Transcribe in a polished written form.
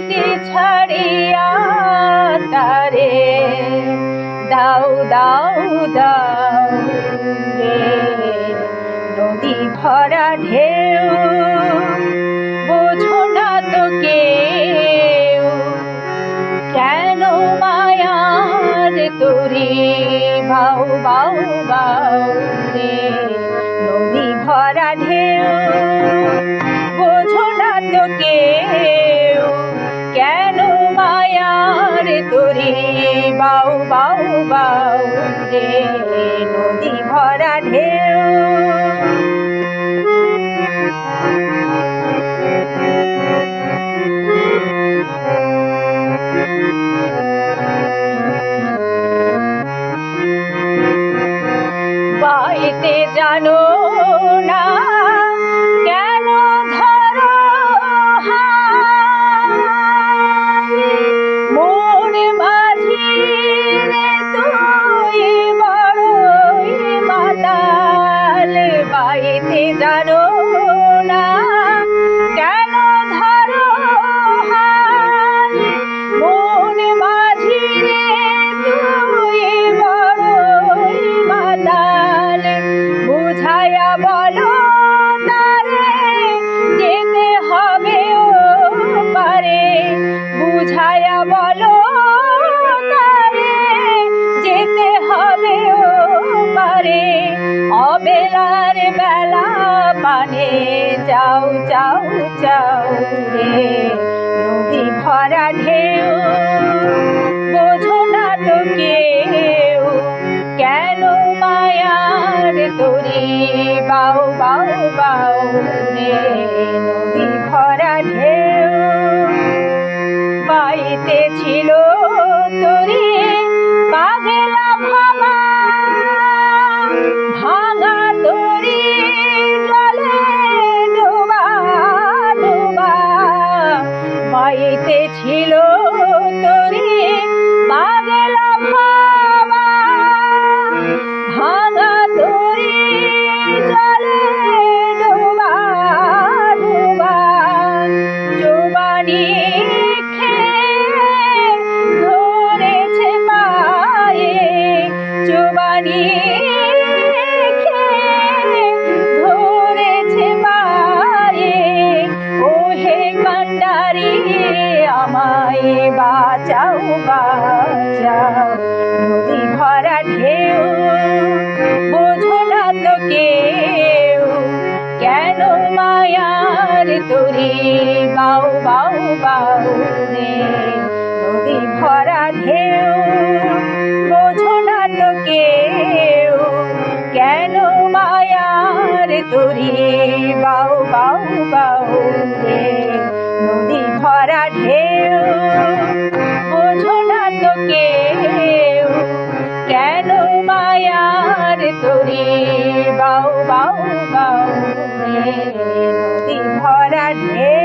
বাড়িতে ছাড়িয়া তারে দাও দাও দাও রে। নদী ভরা ঢেউ বোঝো না তো কেউ, কেন মায়ার তোরে বাউ বাউ বাউ রে। নদী ভরা ঢেউ বোঝো না তো কেউ, কেন মায়ার তোরে বাউ বাউ বাউ রে। নদী ভরা ঢেউ বাইতে জানো না কেন ধরো হাল, মন মাঝি রে তুই বড়ই মাতাল। বাইতে জানো না কেন ধরো হাল, মন মাঝি রে তুই বড়ই মাতাল। বুঝায়া বলো তারে যেতে হবে ও পারে, বুঝায়া বলো তারে যেতে হবে ও পারে। অবেলার বেলা পানে যাও যাও যাও রে। নদী ভরা ঢেউ বোঝো না তো কেউ, কেন মায়ার তোরে বাউ বাউ বাউ রে। নদী ভরা ঢেউ বাইতে ছিল তোরে পাগলা ভাবা, ভাঙা তোরে জলে ডোবা ডোবা। বাইতে ছিল তোরে পাগলা ভাবা, ভাঙা তোরে জলে ডোবা ডোবা। জোবানি খেয়ে ধরেছে পায়ে, জোবানি খেয়ে ধরেছে পায়ে। ওহে কান্ডারি আমায় বাঁচাও বাঁচাও। নদী ভরা ঢেউ বোঝো না তো কেউ, কেন মায়ার তোরে বাউ বাউ বাউ রে। নদী ভরা ঢেউ বোঝো না তো কেউ, কেন মায়ার তোরে বাউ বাউ বাউ রে। নদী ভরা ঢেউ বোঝো না তো কেউ, কেন মায়ার তোরে বাউ বাউ বাউ রে। নদী ভরা ঢেউ।